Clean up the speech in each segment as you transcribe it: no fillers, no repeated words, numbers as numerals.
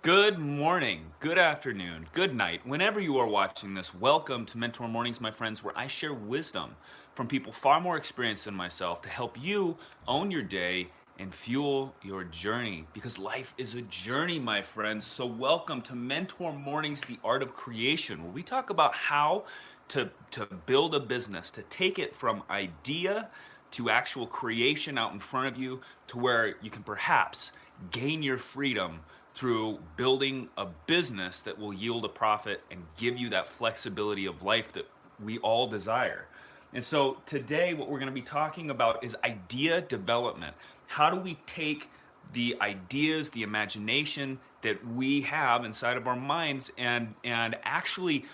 Good morning, good afternoon, good night. Whenever you are watching this, welcome to Mentor Mornings, my friends, where I share wisdom from people far more experienced than myself to help you own your day and fuel your journey. Because life is a journey, my friends. So, welcome to Mentor Mornings, the art of creation, where we talk about how to build a business, to take it from idea to actual creation out in front of you, to where you can perhaps gain your freedom through building a business that will yield a profit and give you that flexibility of life that we all desire. And so today, what we're going to be talking about is idea development. How do we take the ideas, the imagination that we have inside of our minds and actually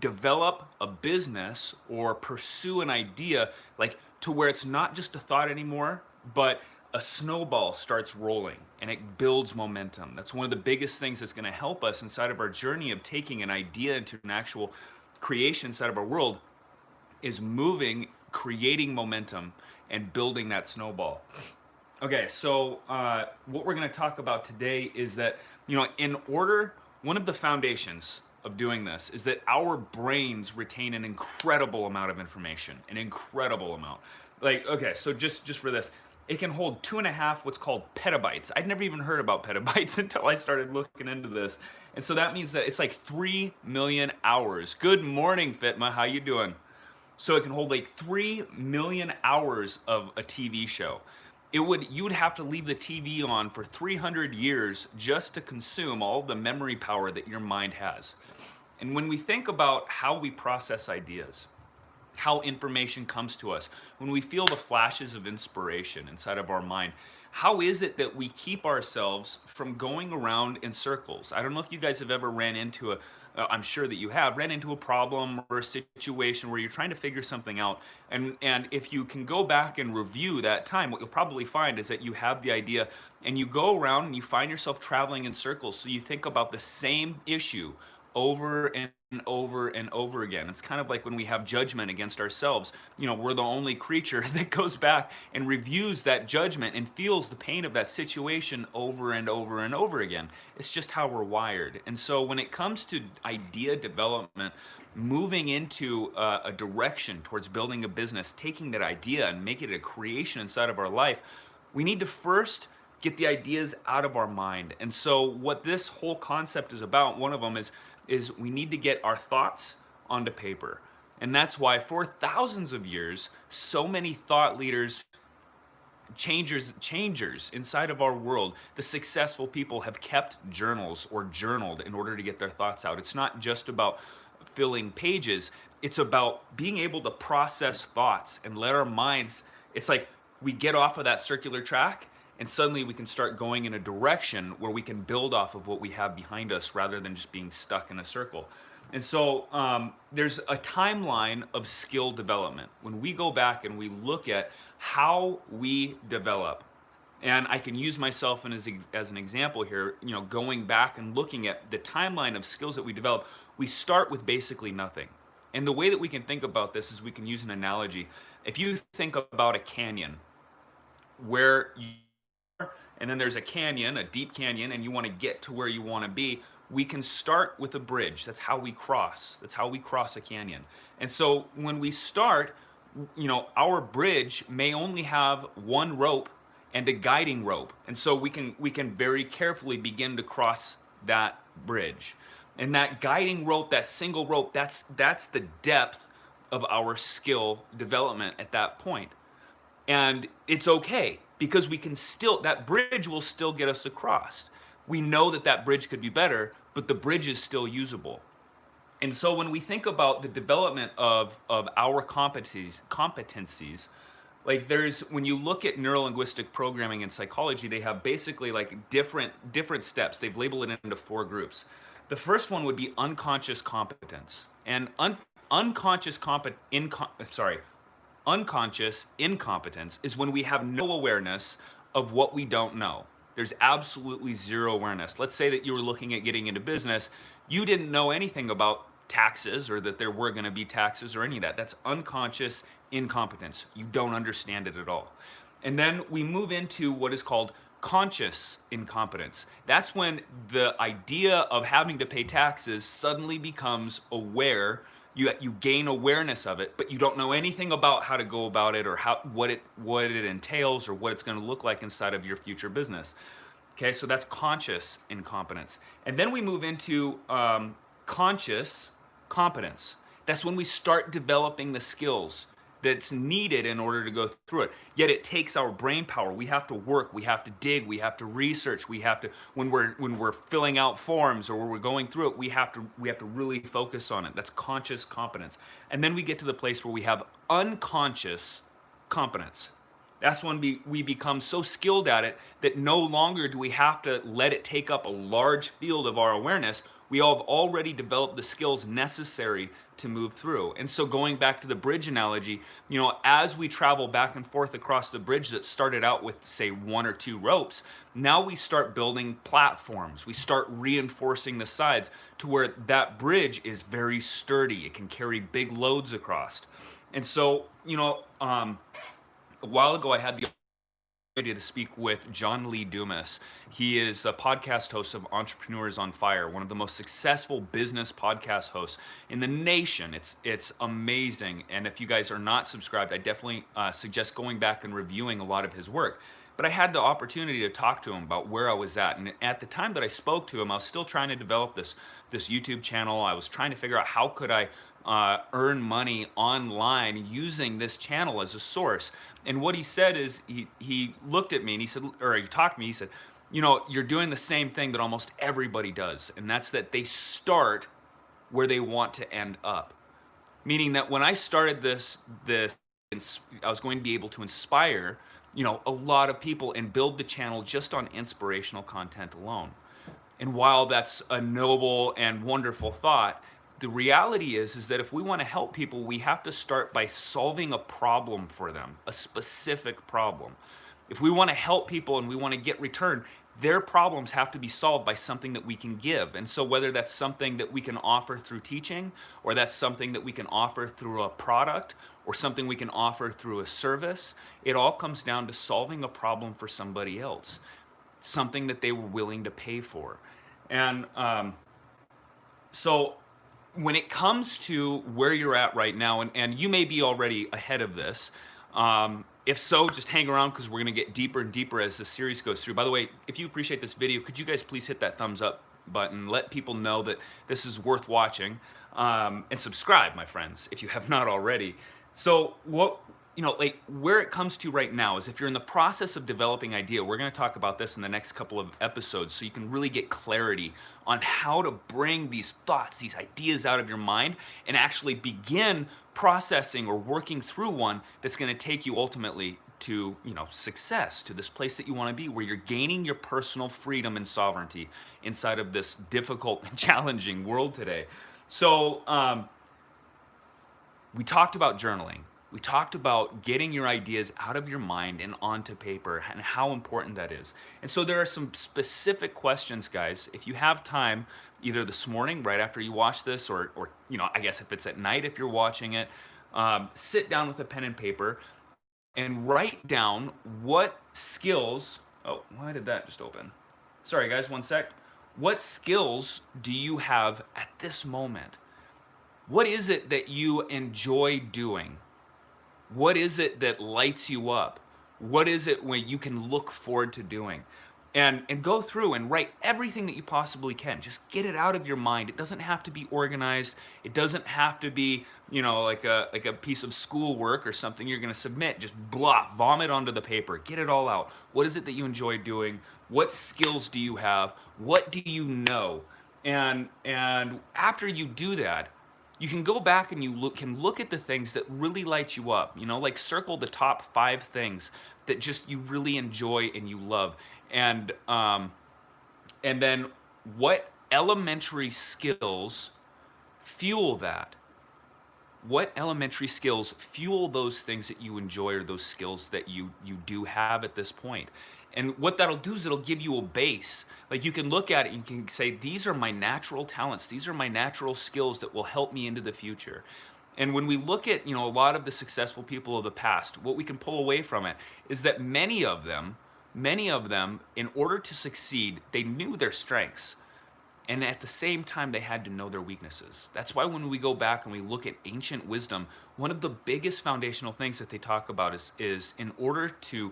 develop a business or pursue an idea like to where it's not just a thought anymore, but a snowball starts rolling and it builds momentum. That's one of the biggest things that's going to help us inside of our journey of taking an idea into an actual creation inside of our world is moving, creating momentum and building that snowball. Okay, so what we're going to talk about today is that, in order, one of the foundations of doing this is that our brains retain an incredible amount of information, an incredible amount. Like, okay, so just for this, it can hold 2.5 what's called petabytes. I'd never even heard about petabytes until I started looking into this, and so that means that it's like 3 million hours. Good morning, Fitma. How you doing? So it can hold like 3 million hours of a TV show. You would have to leave the TV on for 300 years just to consume all the memory power that your mind has. And when we think about how we process ideas, how information comes to us, when we feel the flashes of inspiration inside of our mind, how is it that we keep ourselves from going around in circles? I don't know if you guys have ever ran into I'm sure that you have ran into a problem or a situation where you're trying to figure something out, and if you can go back and review that time, what you'll probably find is that you have the idea and you go around and you find yourself traveling in circles. So you think about the same issue over and over and over again. It's kind of like when we have judgment against ourselves. We're the only creature that goes back and reviews that judgment and feels the pain of that situation over and over and over again. It's just how we're wired. And so when it comes to idea development, moving into a direction towards building a business, taking that idea and making it a creation inside of our life, we need to first get the ideas out of our mind. And so what this whole concept is about, one of them is we need to get our thoughts onto paper. And that's why for thousands of years, so many thought leaders, changers inside of our world, the successful people have kept journals or journaled in order to get their thoughts out. It's not just about filling pages, it's about being able to process thoughts and let our minds, it's like we get off of that circular track and suddenly we can start going in a direction where we can build off of what we have behind us rather than just being stuck in a circle. And so there's a timeline of skill development. When we go back and we look at how we develop, and I can use myself as an example here, going back and looking at the timeline of skills that we develop, we start with basically nothing. And the way that we can think about this is we can use an analogy. If you think about a canyon, where and then there's a canyon, a deep canyon, and you want to get to where you want to be, we can start with a bridge. That's how we cross. That's how we cross a canyon. And so when we start, our bridge may only have one rope and a guiding rope. And so we can very carefully begin to cross that bridge. And that guiding rope, that single rope, that's the depth of our skill development at that point. And it's okay because we can still, that bridge will still get us across. We know that that bridge could be better, but the bridge is still usable. And so when we think about the development of our competencies, like when you look at neurolinguistic programming and psychology, they have basically like different steps. They've labeled it into 4 groups. The first one would be unconscious competence. And unconscious unconscious incompetence is when we have no awareness of what we don't know. There's absolutely zero awareness. Let's say that you were looking at getting into business. You didn't know anything about taxes or that there were going to be taxes or any of that. That's unconscious incompetence. You don't understand it at all. And then we move into what is called conscious incompetence. That's when the idea of having to pay taxes suddenly becomes aware. You gain awareness of it, but you don't know anything about how to go about it, or what it entails, or what it's going to look like inside of your future business. Okay, so that's conscious incompetence. And then we move into conscious competence. That's when we start developing the skills that's needed in order to go through it. Yet it takes our brain power. We have to work, we have to dig, we have to research, we have to, when we're filling out forms or when we're going through it, we have to really focus on it. That's conscious competence. And then we get to the place where we have unconscious competence. That's when we become so skilled at it that no longer do we have to let it take up a large field of our awareness. We all have already developed the skills necessary to move through. And so going back to the bridge analogy, as we travel back and forth across the bridge that started out with, say, 1 or 2 ropes, now we start building platforms. We start reinforcing the sides to where that bridge is very sturdy. It can carry big loads across. And so, a while ago, I had the opportunity to speak with John Lee Dumas. He is a podcast host of Entrepreneurs on Fire, one of the most successful business podcast hosts in the nation. It's amazing. And if you guys are not subscribed, I definitely suggest going back and reviewing a lot of his work. But I had the opportunity to talk to him about where I was at. And at the time that I spoke to him, I was still trying to develop this YouTube channel. I was trying to figure out how could I earn money online using this channel as a source. And what he said is he looked at me and he said, or he talked to me, he said, you're doing the same thing that almost everybody does. And that's that they start where they want to end up. Meaning that when I started this, I was going to be able to inspire, a lot of people and build the channel just on inspirational content alone. And while that's a noble and wonderful thought, the reality is that if we want to help people, we have to start by solving a problem for them, a specific problem. If we want to help people and we want to get return, their problems have to be solved by something that we can give. And so whether that's something that we can offer through teaching, or that's something that we can offer through a product, or something we can offer through a service, it all comes down to solving a problem for somebody else, something that they were willing to pay for. And so when it comes to where you're at right now, and you may be already ahead of this, if so, just hang around because we're going to get deeper and deeper as the series goes through. By the way, if you appreciate this video, could you guys please hit that thumbs up button, let people know that this is worth watching, and subscribe, my friends, if you have not already. So where it comes to right now is if you're in the process of developing idea, we're going to talk about this in the next couple of episodes so you can really get clarity on how to bring these thoughts, these ideas out of your mind and actually begin processing or working through one that's going to take you ultimately to, success, to this place that you want to be, where you're gaining your personal freedom and sovereignty inside of this difficult and challenging world today. So we talked about journaling. We talked about getting your ideas out of your mind and onto paper and how important that is. And so there are some specific questions, guys. If you have time, either this morning, right after you watch this, or I guess if it's at night, if you're watching it, sit down with a pen and paper and write down what skills, oh, why did that just open? Sorry, guys, one sec. What skills do you have at this moment? What is it that you enjoy doing? What is it that lights you up? What is it when you can look forward to doing? And go through and write everything that you possibly can. Just get it out of your mind. It doesn't have to be organized. It doesn't have to be, like a piece of schoolwork or something you're going to submit. Just vomit onto the paper. Get it all out. What is it that you enjoy doing? What skills do you have? What do you know? And after you do that, you can go back and you can look at the things that really light you up, like circle the top 5 things that just you really enjoy and you love. And then what elementary skills fuel that? What elementary skills fuel those things that you enjoy, or those skills that you do have at this point? And what that'll do is it'll give you a base. Like you can look at it and you can say, these are my natural talents. These are my natural skills that will help me into the future. And when we look at, a lot of the successful people of the past, what we can pull away from it is that many of them many of them, in order to succeed, they knew their strengths. And at the same time, they had to know their weaknesses. That's why when we go back and we look at ancient wisdom, one of the biggest foundational things that they talk about is in order to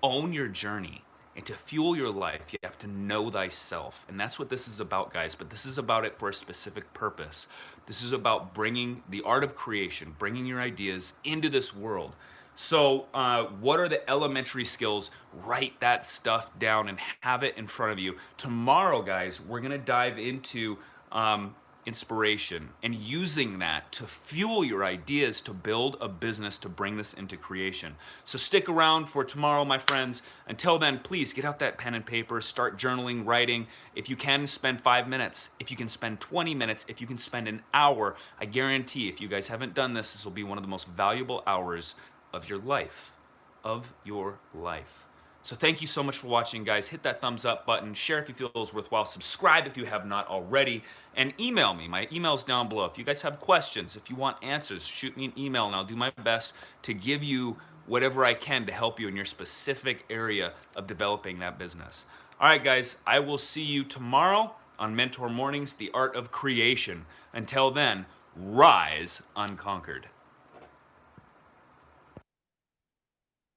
own your journey and to fuel your life, you have to know thyself. And that's what this is about, guys. But this is about it for a specific purpose. This is about bringing the art of creation, bringing your ideas into this world. So, what are the elementary skills? Write that stuff down and have it in front of you. Tomorrow, guys, we're going to dive into inspiration and using that to fuel your ideas to build a business to bring this into creation. So stick around for tomorrow, my friends. Until then, please get out that pen and paper, start journaling, writing. If you can spend 5 minutes, if you can spend 20 minutes, if you can spend an hour, I guarantee if you guys haven't done this, this will be one of the most valuable hours of your life. So thank you so much for watching, guys. Hit that thumbs up button, share if you feel it was worthwhile, subscribe if you have not already, and email me. My email's down below. If you guys have questions, if you want answers, shoot me an email and I'll do my best to give you whatever I can to help you in your specific area of developing that business. All right, guys, I will see you tomorrow on Mentor Mornings, The Art of Creation. Until then, rise unconquered.